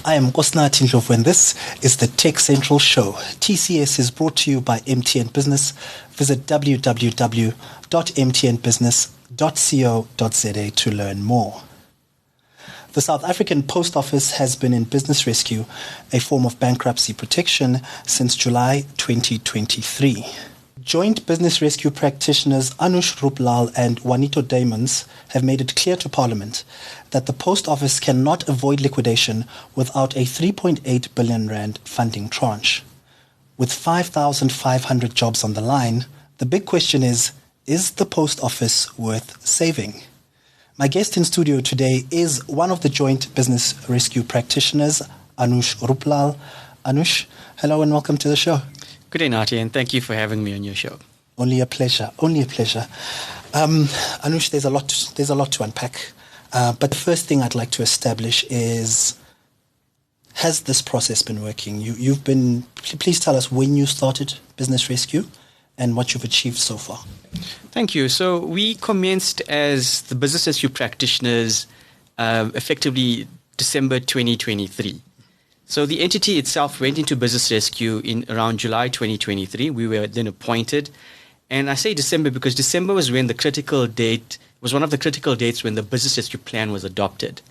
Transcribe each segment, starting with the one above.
I am Nathi Ndlovu, and this is the TechCentral Show. TCS is brought to you by MTN Business. Visit www.mtnbusiness.co.za to learn more. The South African Post Office has been in business rescue, a form of bankruptcy protection, since July 2023. Joint business rescue practitioners Anoosh Rooplal and Juanito Damons have made it clear to Parliament that the Post Office cannot avoid liquidation without a 3.8 billion rand funding tranche. With 5,500 jobs on the line, the big question is the Post Office worth saving? My guest in studio today is one of the joint business rescue practitioners, Anoosh Rooplal. Anoosh, hello and welcome to the show. Good day, Nathi, and thank you for having me on your show. Only a pleasure. Anoosh, there's a lot to unpack. But the first thing I'd like to establish is, has this process been working? Please tell us when you started Business Rescue and what you've achieved so far. Thank you. So we commenced as the Business Rescue practitioners effectively December 2023. So the entity itself went into business rescue in around July 2023. We were then appointed. And I say December because December was when was one of the critical dates when the business rescue plan was adopted.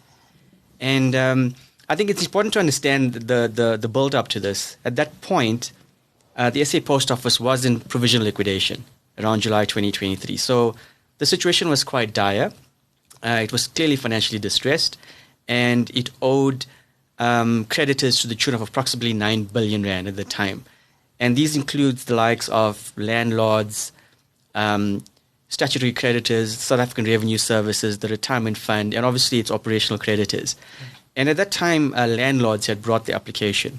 And I think it's important to understand the build up to this. At that point, the SA Post Office was in provisional liquidation around July 2023. So the situation was quite dire. It was clearly financially distressed, and it owed creditors to the tune of approximately 9 billion rand at the time. And these includes the likes of landlords, statutory creditors, South African Revenue Services, the Retirement Fund, and obviously its operational creditors. And at that time, landlords had brought the application.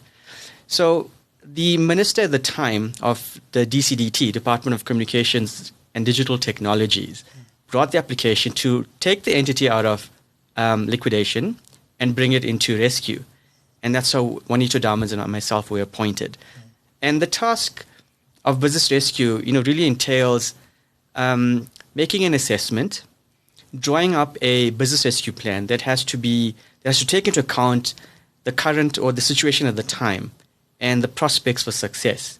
So the minister at the time of the DCDT, Department of Communications and Digital Technologies, brought the application to take the entity out of liquidation and bring it into rescue. And that's how Juanito, Damons, and myself were appointed. And the task of business rescue, really entails making an assessment, drawing up a business rescue plan that has to take into account the current or the situation at the time and the prospects for success.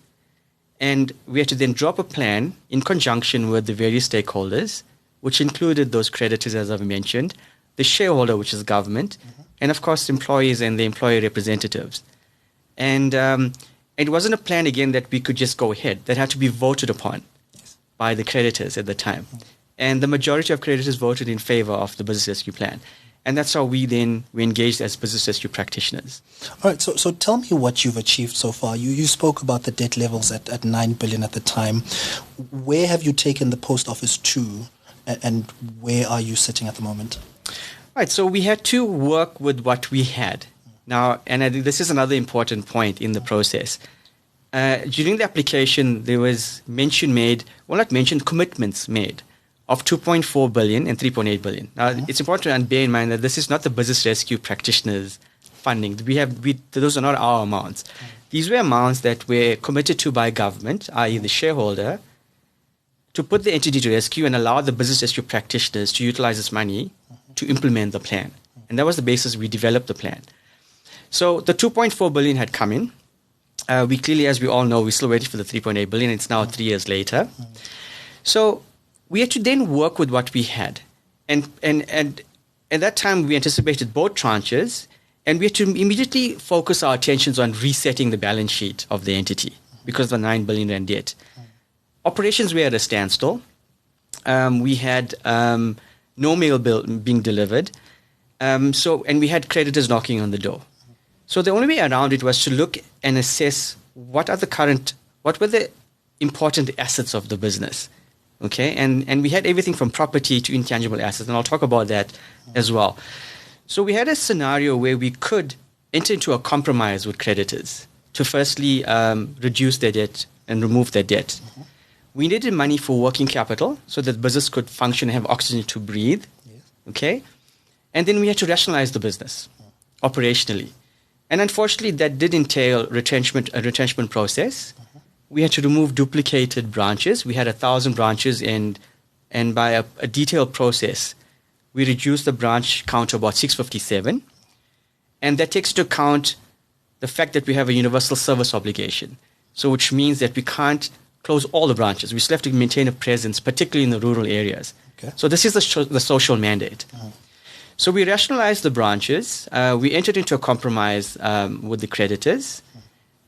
And we had to then draw up a plan in conjunction with the various stakeholders, which included those creditors, as I've mentioned, the shareholder, which is government, and of course employees and the employee representatives. And it wasn't a plan, again, that we could just go ahead. That had to be voted upon by the creditors at the time. And the majority of creditors voted in favor of the business rescue plan. And that's how we engaged as business rescue practitioners. All right, so tell me what you've achieved so far. You spoke about the debt levels at 9 billion at the time. Where have you taken the post office to, and where are you sitting at the moment? Right, so we had to work with what we had. Now, and I think this is another important point in the process. During the application, there was commitments made of 2.4 billion and 3.8 billion. Now, it's important to bear in mind that this is not the business rescue practitioners' funding. Those are not our amounts. These were amounts that were committed to by government, i.e. the shareholder, to put the entity to rescue and allow the business rescue practitioners to utilize this money to implement the plan. And that was the basis we developed the plan. So the 2.4 billion had come in. We clearly, as we all know, we're still waiting for the 3.8 billion. It's now 3 years later. So we had to then work with what we had. And at that time, we anticipated both tranches, and we had to immediately focus our attentions on resetting the balance sheet of the entity because of the 9 billion rand debt. Operations were at a standstill. We had no mail bill being delivered. And we had creditors knocking on the door. So the only way around it was to look and assess what were the important assets of the business. Okay. And we had everything from property to intangible assets. And I'll talk about that as well. So we had a scenario where we could enter into a compromise with creditors to firstly reduce their debt and remove their debt. We needed money for working capital so that business could function and have oxygen to breathe. Yes. Okay. And then we had to rationalize the business operationally. And unfortunately, that did entail a retrenchment process. We had to remove duplicated branches. We had 1,000 branches, and by a detailed process, we reduced the branch count to about 657. And that takes into account the fact that we have a universal service obligation. So which means that we can't close all the branches. We still have to maintain a presence, particularly in the rural areas. Okay. So this is the social mandate. So we rationalized the branches. We entered into a compromise with the creditors.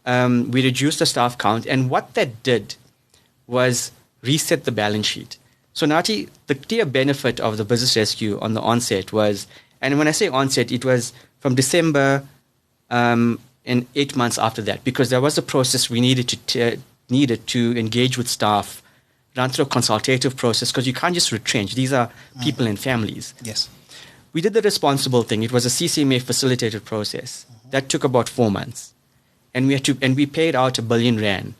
We reduced the staff count. And what that did was reset the balance sheet. So Nathi, the clear benefit of the business rescue on the onset was, and when I say onset, it was from December and 8 months after that, because there was a process we needed to engage with staff, run through a consultative process, because you can't just retrench. These are people and families. Yes. We did the responsible thing. It was a CCMA facilitated process. That took about 4 months. And we paid out R1 billion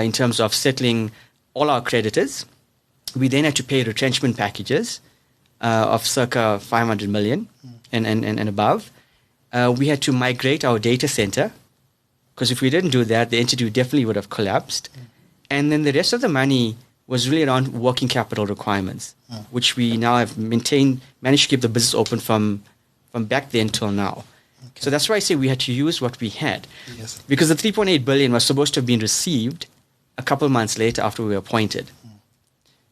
in terms of settling all our creditors. We then had to pay retrenchment packages of circa 500 million and above. We had to migrate our data center, because if we didn't do that, the entity definitely would have collapsed. And then the rest of the money was really around working capital requirements, which we now have managed to keep the business open from back then till now. Okay. So that's why I say we had to use what we had. Yes. Because the 3.8 billion was supposed to have been received a couple of months later after we were appointed.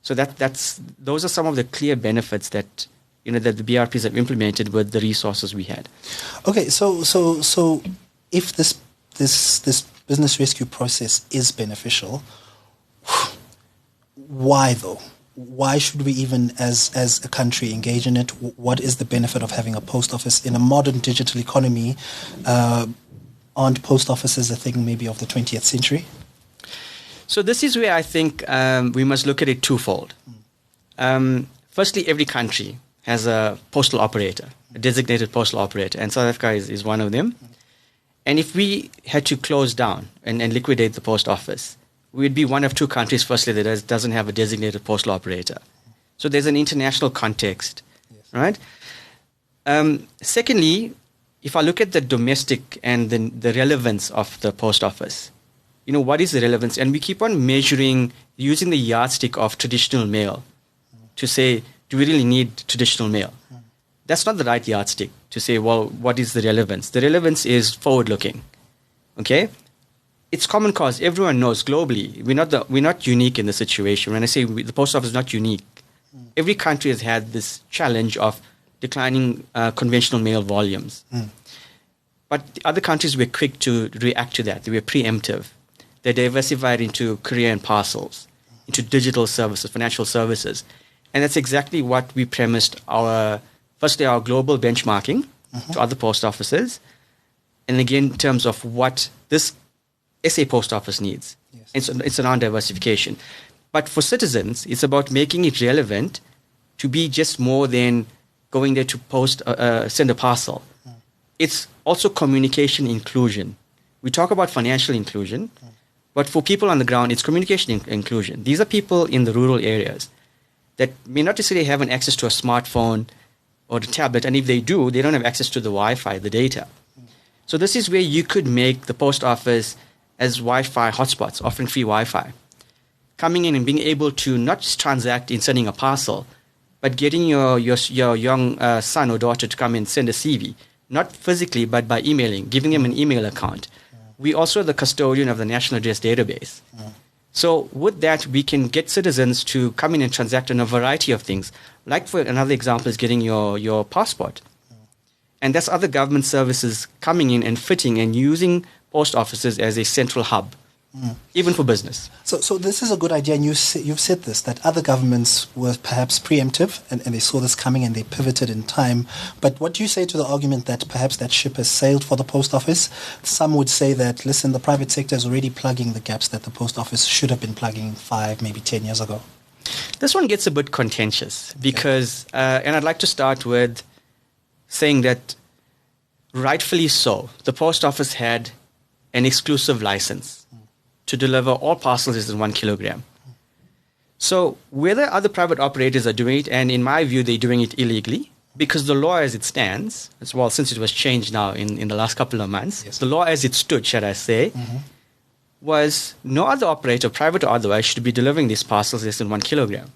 So those are some of the clear benefits that that the BRPs have implemented with the resources we had. Okay, so if this business rescue process is beneficial, why though? Why should we even as a country engage in it? What is the benefit of having a post office in a modern digital economy? Aren't post offices a thing maybe of the 20th century? So this is where I think we must look at it twofold. Firstly, every country has a postal operator, a designated postal operator, and South Africa is one of them. And if we had to close down and liquidate the post office, we'd be one of two countries, firstly, that doesn't have a designated postal operator. So there's an international context, right? Secondly, if I look at the domestic and the relevance of the post office, what is the relevance? And we keep on measuring, using the yardstick of traditional mail to say, do we really need traditional mail? That's not the right yardstick to say, well, what is the relevance? The relevance is forward-looking, okay? It's common cause. Everyone knows globally. We're not unique in the situation. When I say the post office is not unique, every country has had this challenge of declining conventional mail volumes. But the other countries were quick to react to that. They were preemptive. They diversified into courier and parcels, into digital services, financial services. And that's exactly what we premised our global benchmarking to other post offices. And again, in terms of what this SA post office needs. Yes. It's around diversification. But for citizens, it's about making it relevant to be just more than going there to send a parcel. It's also communication inclusion. We talk about financial inclusion, but for people on the ground, it's communication inclusion. These are people in the rural areas that may not necessarily have an access to a smartphone or a tablet, and if they do, they don't have access to the Wi-Fi, the data. So this is where you could make the post office as Wi-Fi hotspots, offering free Wi-Fi. Coming in and being able to not just transact in sending a parcel, but getting your young son or daughter to come and send a CV, not physically, but by emailing, giving them an email account. We also are the custodian of the National Address Database. So with that, we can get citizens to come in and transact on a variety of things. Like for another example is getting your passport. And that's other government services coming in and fitting and using post offices as a central hub, even for business. So this is a good idea, and you've said this, that other governments were perhaps preemptive and they saw this coming and they pivoted in time. But what do you say to the argument that perhaps that ship has sailed for the post office? Some would say that, listen, the private sector is already plugging the gaps that the post office should have been plugging 5, maybe 10 years ago. This one gets a bit contentious because, and I'd like to start with saying that rightfully so, the post office had an exclusive license to deliver all parcels less than 1 kilogram. So whether other private operators are doing it, and in my view, they're doing it illegally, because the law as it stands, as well, since it was changed now in the last couple of months, the law as it stood, should I say, was no other operator, private or otherwise, should be delivering these parcels less than 1 kilogram.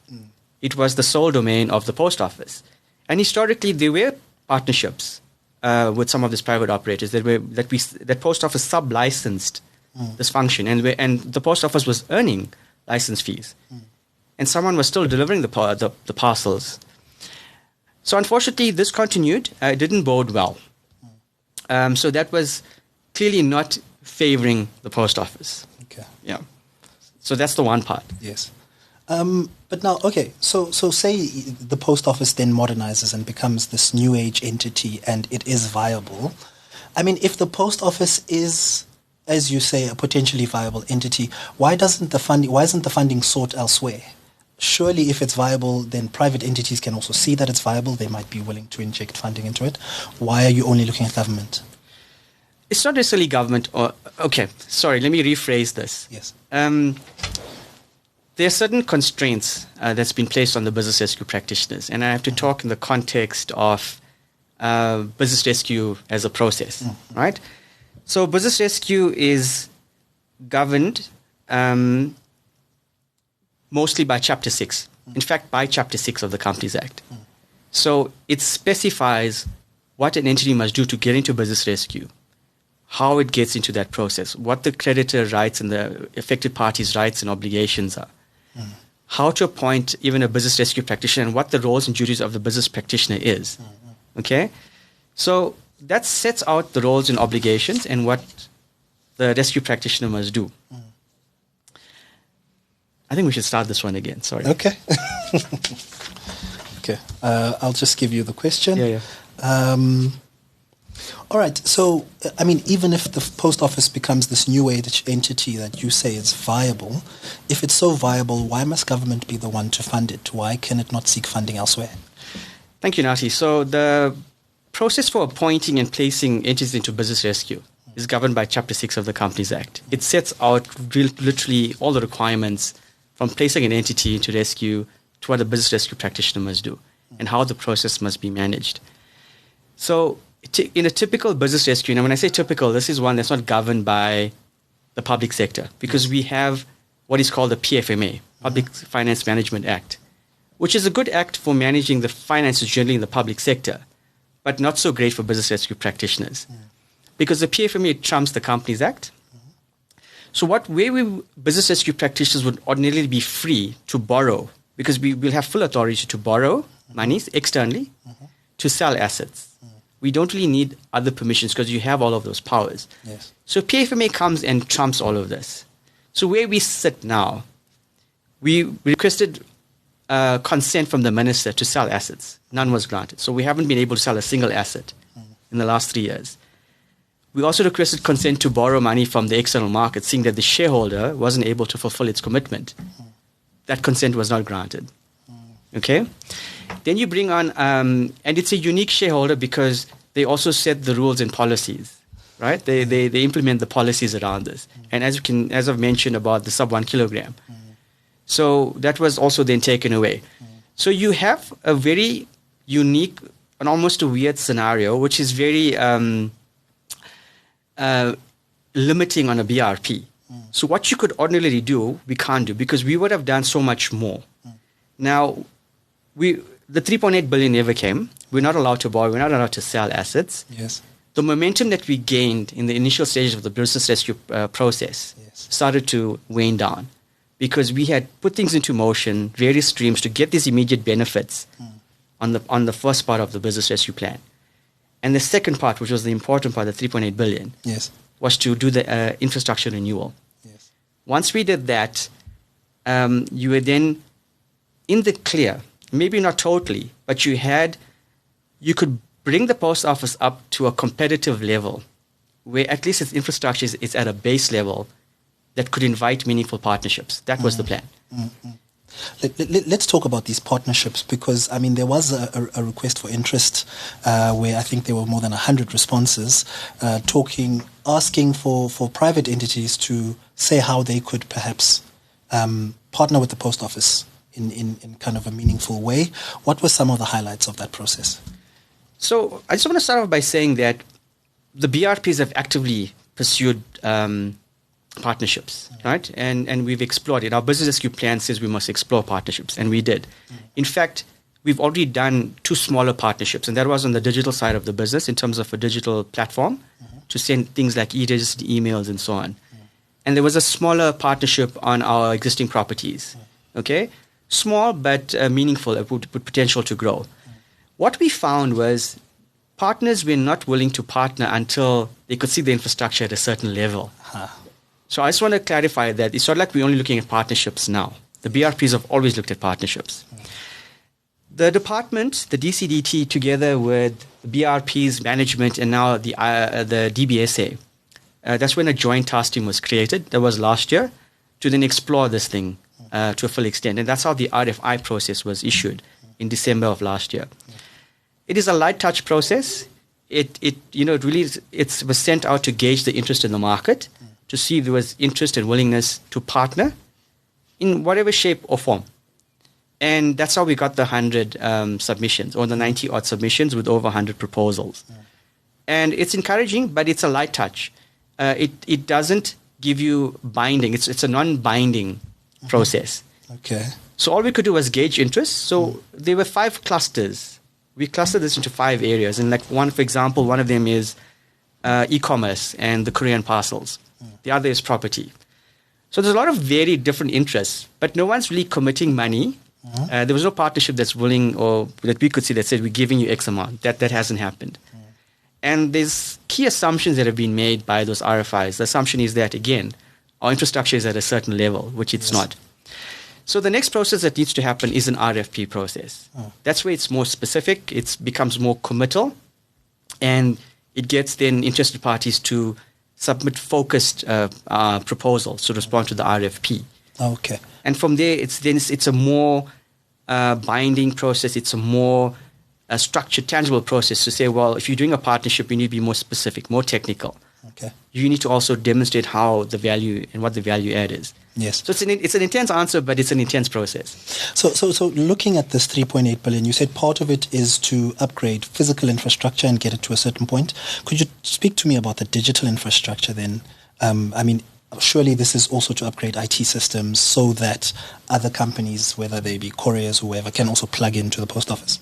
It was the sole domain of the post office. And historically, there were partnerships with some of these private operators that post office sub-licensed this function, and the post office was earning license fees, and someone was still delivering the parcels. So unfortunately, this continued. It didn't bode well. So that was clearly not favoring the post office. Okay. Yeah. So that's the one part. Yes. But now, okay, so say the post office then modernizes and becomes this new age entity and it is viable. I mean, if the post office is, as you say, a potentially viable entity, why isn't the funding sought elsewhere? Surely if it's viable, then private entities can also see that it's viable. They might be willing to inject funding into it. Why are you only looking at government? It's not necessarily government okay, sorry, let me rephrase this. Yes. There are certain constraints that's been placed on the business rescue practitioners, and I have to talk in the context of business rescue as a process, right? So business rescue is governed mostly by Chapter 6. In fact, by Chapter 6 of the Companies Act. So it specifies what an entity must do to get into business rescue, how it gets into that process, what the creditor rights and the affected parties' rights and obligations are, how to appoint even a business rescue practitioner, and what the roles and duties of the business practitioner is. Okay? So that sets out the roles and obligations and what the rescue practitioner must do. I think we should start this one again. Sorry. Okay. Okay. I'll just give you the question. Yeah. All right. So, I mean, even if the post office becomes this new age entity that you say is viable, if it's so viable, why must government be the one to fund it? Why can it not seek funding elsewhere? Thank you, Nathi. So the process for appointing and placing entities into business rescue is governed by Chapter 6 of the Companies Act. It sets out literally all the requirements from placing an entity into rescue to what a business rescue practitioner must do and how the process must be managed. So in a typical business rescue, and when I say typical, this is one that's not governed by the public sector, because we have what is called the PFMA, Public Finance Management Act, which is a good act for managing the finances generally in the public sector, but not so great for business rescue practitioners. Because the PFMA trumps the Companies Act. So where business rescue practitioners would ordinarily be free to borrow, because we will have full authority to borrow monies externally, to sell assets. We don't really need other permissions because you have all of those powers. Yes. So PFMA comes and trumps all of this. So where we sit now, we requested consent from the minister to sell assets. None was granted. So we haven't been able to sell a single asset in the last 3 years. We also requested consent to borrow money from the external market, seeing that the shareholder wasn't able to fulfill its commitment. That consent was not granted. Okay? Then you bring on, and it's a unique shareholder because they also set the rules and policies, right? They implement the policies around this. And as I've mentioned about the sub 1 kilogram. So that was also then taken away. So you have a very unique and almost a weird scenario, which is very limiting on a BRP. So what you could ordinarily do, we can't do because we would have done so much more. Now, the 3.8 billion never came. We're not allowed to borrow. We're not allowed to sell assets. Yes. The momentum that we gained in the initial stages of the business rescue process started to wane down because we had put things into motion, various streams to get these immediate benefits on the first part of the business rescue plan. And the second part, which was the important part, the 3.8 billion, was to do the infrastructure renewal. Yes. Once we did that, you were then in the clear. Maybe not totally, but you could bring the post office up to a competitive level where at least its infrastructure is at a base level that could invite meaningful partnerships. That was the plan. Let's talk about these partnerships because, I mean, there was a request for interest where I think there were more than 100 responses asking for private entities to say how they could perhaps partner with the post office in kind of a meaningful way. What were some of the highlights of that process? So I just want to start off by saying that the BRPs have actively pursued partnerships, right? And we've explored it. Our business rescue plan says we must explore partnerships, and we did. In fact, we've already done 2 smaller partnerships, and that was on the digital side of the business in terms of a digital platform to send things like e-registered emails and so on. And there was a smaller partnership on our existing properties. Okay? Small but meaningful, with potential to grow. What we found was partners were not willing to partner until they could see the infrastructure at a certain level. So I just want to clarify that it's not like we're only looking at partnerships now. The BRPs have always looked at partnerships. The department, the DCDT, together with BRP's management and now the DBSA, that's when a joint task team was created. That was last year to then explore this thing to a full extent. And that's how the RFI process was issued in December of last year. It is a light touch process. It was sent out to gauge the interest in the market, to see if there was interest and willingness to partner in whatever shape or form. And that's how we got the 100 submissions, or the 90-odd submissions with over 100 proposals. And it's encouraging, but it's a light touch. It doesn't give you binding. It's a non-binding process. Okay. So all we could do was gauge interest. So there were 5 clusters. We clustered this into 5 areas. And like for example, one of them is e-commerce and the Korean parcels. The other is property. So there's a lot of very different interests, but no one's really committing money. There was no partnership that's willing, or that we could see, that said, we're giving you X amount. That hasn't happened. And there's key assumptions that have been made by those RFIs. The assumption is that, again, our infrastructure is at a certain level, which it's not. So the next process that needs to happen is an RFP process. That's where it's more specific, it becomes more committal, and it gets then interested parties to submit focused proposals to respond to the RFP. Okay. And from there, it's a more binding process. It's a more structured, tangible process to say, well, if you're doing a partnership, you need to be more specific, more technical. Okay. You need to also demonstrate how the value and what the value add is. Yes. So it's an intense answer, but it's an intense process. So looking at this 3.8 billion, you said part of it is to upgrade physical infrastructure and get it to a certain point. Could you speak to me about the digital infrastructure then? Surely this is also to upgrade IT systems so that other companies, whether they be couriers or whoever, can also plug into the post office.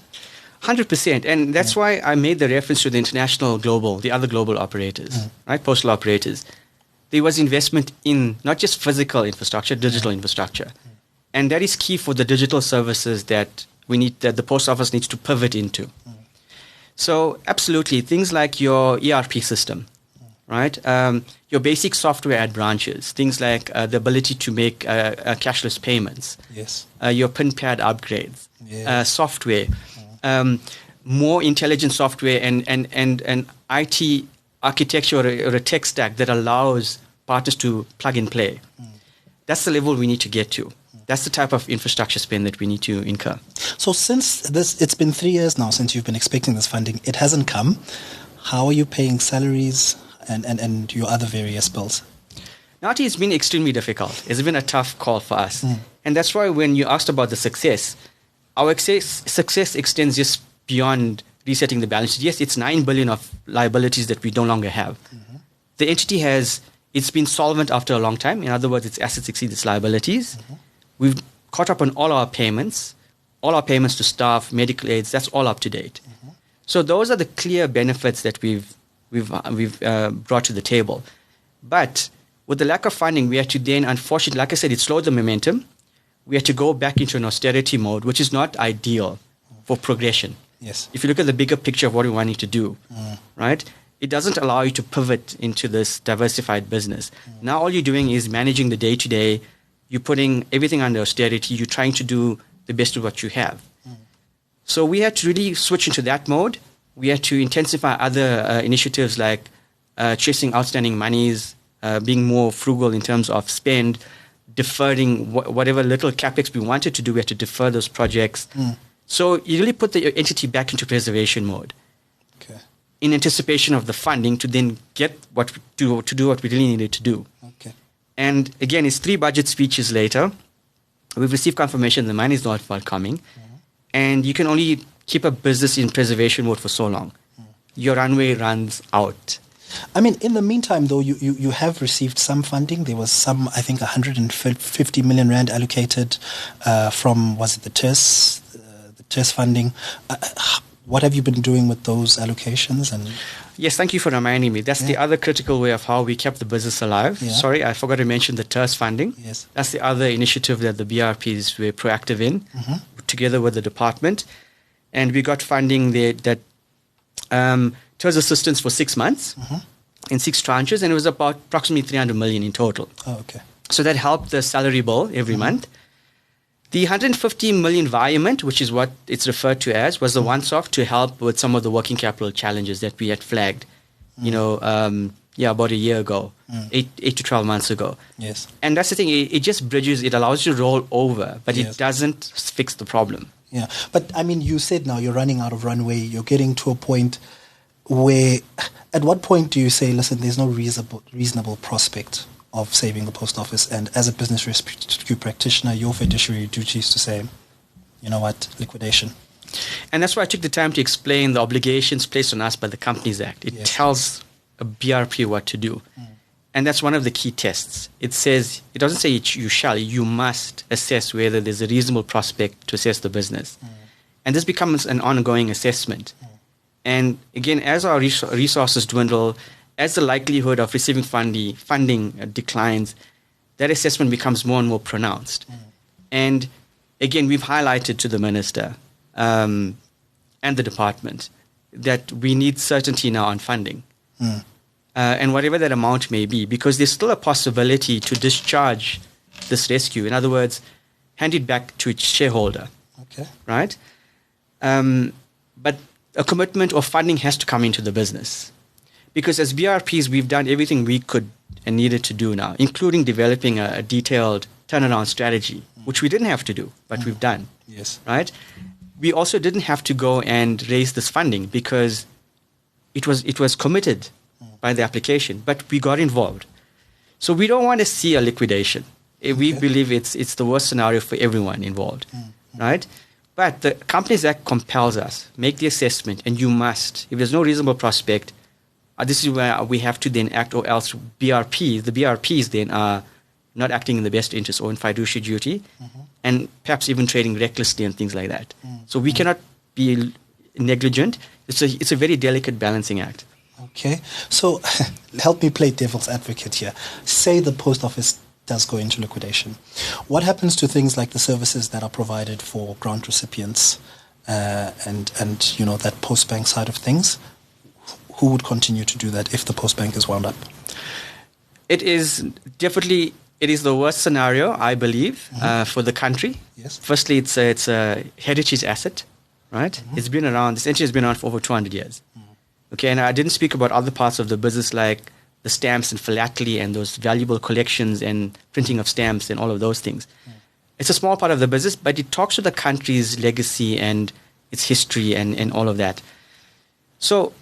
100%. And that's why I made the reference to the the other global operators, right? Postal operators. There was investment in not just physical infrastructure, digital infrastructure. And that is key for the digital services that the post office needs to pivot into. So absolutely, things like your ERP system, right? Your basic software at branches, things like the ability to make cashless payments. Yes. Your PIN pad upgrades, software. More intelligent software and IT architecture or a tech stack that allows partners to plug and play. That's the level we need to get to. That's the type of infrastructure spend that we need to incur. So since it's been 3 years now since you've been expecting this funding. It hasn't come. How are you paying salaries and your other various bills? Nathi, it's been extremely difficult. It's been a tough call for us. And that's why when you asked about the success, our success extends just beyond resetting the balance sheet. Yes, it's 9 billion of liabilities that we no longer have. The entity it's been solvent after a long time. In other words, its assets exceed its liabilities. We've caught up on all our payments to staff, medical aids. That's all up to date. So those are the clear benefits that we've brought to the table. But with the lack of funding, we had to then, unfortunately, like I said, it slowed the momentum. We had to go back into an austerity mode, which is not ideal for progression. Yes. If you look at the bigger picture of what we want to do, right, it doesn't allow you to pivot into this diversified business. Now all you're doing is managing the day-to-day. You're putting everything under austerity. You're trying to do the best of what you have. So we had to really switch into that mode. We had to intensify other initiatives like chasing outstanding monies, being more frugal in terms of spend, deferring whatever little capex we wanted to do. We had to defer those projects. So you really put the entity back into preservation mode, in anticipation of the funding to then get to do what we really needed to do. And again, it's 3 budget speeches later. We've received confirmation the money is not forthcoming, and you can only keep a business in preservation mode for so long. Your runway runs out. I mean, in the meantime, though, you have received some funding. There was some, I think, 150 million rand allocated from, was it the TERS funding. What have you been doing with those allocations? And yes, thank you for reminding me. That's the other critical way of how we kept the business alive. Yeah. Sorry, I forgot to mention the TERS funding. Yes. That's the other initiative that the BRPs were proactive in, together with the department. And we got funding there that TERS assistance for 6 months in 6 tranches, and it was about approximately 300 million in total. Oh, okay. So that helped the salary bill every month. The 150 million environment, which is what it's referred to as, was the once-off to help with some of the working capital challenges that we had flagged, about a year ago, 8 to 12 months ago. Yes. And that's the thing, it just bridges, it allows you to roll over, but it doesn't fix the problem. Yeah. But, I mean, you said now you're running out of runway. You're getting to a point where, at what point do you say, listen, there's no reasonable prospect of saving the post office, and as a business rescue practitioner, your fiduciary duties to say, you know what, liquidation? And that's why I took the time to explain the obligations placed on us by the Companies Act. It tells a BRP what to do. And that's one of the key tests. It says, it doesn't say you shall, you must assess whether there's a reasonable prospect to assess the business. And this becomes an ongoing assessment. And again, as our resources dwindle, as the likelihood of receiving funding declines, that assessment becomes more and more pronounced. And again, we've highlighted to the minister and the department that we need certainty now on funding. And whatever that amount may be, because there's still a possibility to discharge this rescue. In other words, hand it back to its shareholder. Okay. Right? But a commitment or funding has to come into the business. Because as BRPs, we've done everything we could and needed to do now, including developing a detailed turnaround strategy, which we didn't have to do, but we've done. Yes. Right? We also didn't have to go and raise this funding because it was committed by the application, but we got involved. So we don't want to see a liquidation. We believe it's the worst scenario for everyone involved. Right? But the Companies Act compels us, make the assessment, and you must. If there's no reasonable prospect, this is where we have to then act, or else the BRPs then are not acting in the best interest or in fiduciary duty, and perhaps even trading recklessly and things like that. So we cannot be negligent. It's a very delicate balancing act. Okay. So help me play devil's advocate here. Say the post office does go into liquidation. What happens to things like the services that are provided for grant recipients and that post bank side of things? Who would continue to do that if the post bank is wound up? It is the worst scenario, I believe, for the country. Yes. Firstly, it's a heritage asset, right? It's been around. This entity has been around for over 200 years. Okay, and I didn't speak about other parts of the business like the stamps and philately and those valuable collections and printing of stamps and all of those things. It's a small part of the business, but it talks to the country's legacy and its history and all of that. So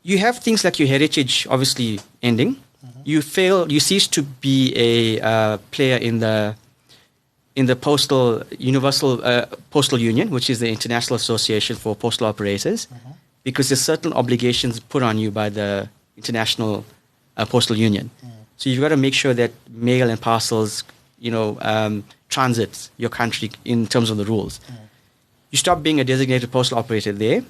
you have things like your heritage obviously ending. You cease to be a player in the postal union, which is the International Association for Postal Operators, because there's certain obligations put on you by the International Postal Union. So you've got to make sure that mail and parcels, transits your country in terms of the rules. You stop being a designated postal operator there.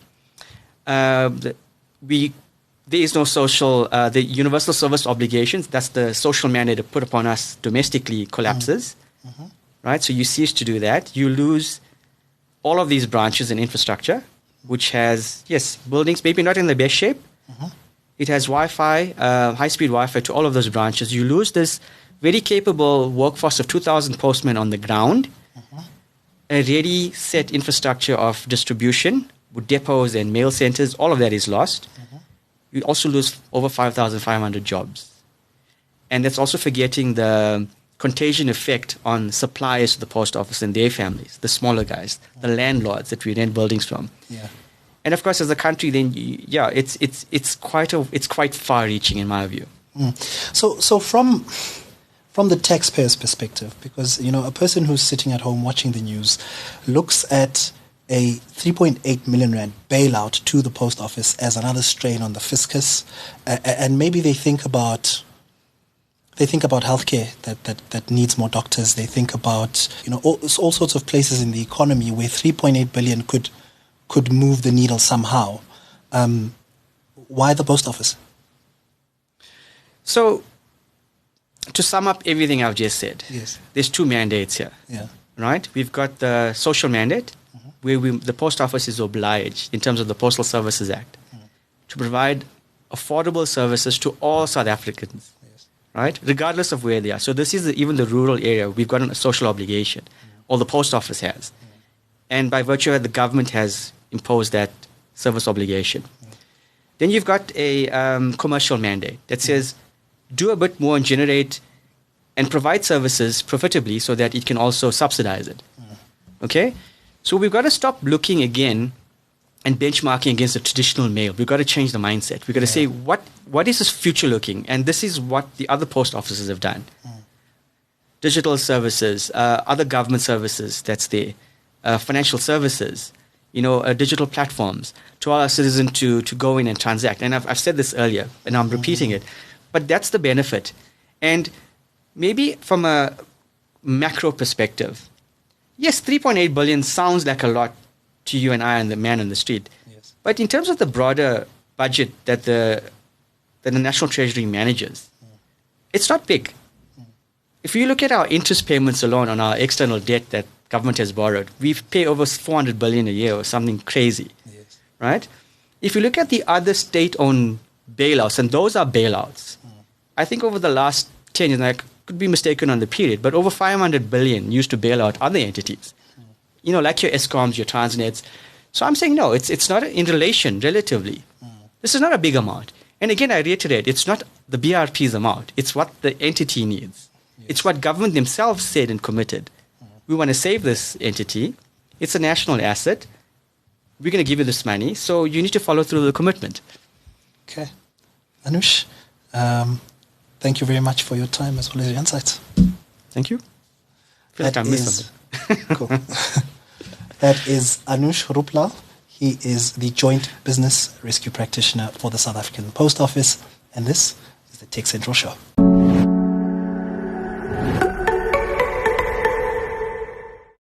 There is no social, the universal service obligations, that's the social mandate put upon us domestically, collapses. Right? So you cease to do that. You lose all of these branches and infrastructure, which has, buildings, maybe not in the best shape. It has Wi-Fi, high-speed Wi-Fi to all of those branches. You lose this very capable workforce of 2,000 postmen on the ground, a ready set infrastructure of distribution with depots and mail centers. All of that is lost. You also lose over 5,500 jobs. And that's also forgetting the contagion effect on suppliers to the post office and their families, the smaller guys, the landlords that we rent buildings from. And of course, as a country, then it's quite far-reaching in my view. So from the taxpayer's perspective, because a person who's sitting at home watching the news looks at a 3.8 million rand bailout to the post office as another strain on the fiscus, and maybe they think about healthcare that needs more doctors. They think about all sorts of places in the economy where 3.8 billion could could move the needle somehow. Why the post office? So, to sum up everything I've just said, Yes. there's two mandates here, Yeah. right? We've got the social mandate, where the post office is obliged, in terms of the Postal Services Act, to provide affordable services to all South Africans, Yes. right? Regardless of where they are. So this is even the rural area. We've got a social obligation, or the post office has. And by virtue of it, the government has imposed that service obligation. Then you've got a commercial mandate that says, do a bit more and generate and provide services profitably so that it can also subsidize it. Okay? So we've got to stop looking again and benchmarking against the traditional mail. We've got to change the mindset. We've got to say, what is this future looking? And this is what the other post offices have done. Digital services, other government services that's there, financial services, digital platforms to allow our citizens to go in and transact. And I've said this earlier, and I'm repeating it. But that's the benefit. And maybe from a macro perspective, yes, 3.8 billion sounds like a lot to you and I and the man on the street. Yes. But in terms of the broader budget that the National Treasury manages, it's not big. If you look at our interest payments alone on our external debt that government has borrowed, we pay over 400 billion a year or something crazy, Yes. right? If you look at the other state-owned bailouts, and those are bailouts, I think over the last 10 years, and I could be mistaken on the period, but over 500 billion used to bail out other entities, like your Escoms, your Transnets. So I'm saying, no, it's not in relation, relatively. This is not a big amount. And again, I reiterate, it's not the BRP's amount. It's what the entity needs. Yes. It's what government themselves said and committed. We want to save this entity. It's a national asset. We're going to give you this money, so you need to follow through the commitment. Okay. Anoosh, thank you very much for your time as well as your insights. Thank you. I feel like I missed something. Cool. That is Anoosh Rooplal. He is the Joint Business Rescue Practitioner for the South African Post Office. And this is the TechCentral Show.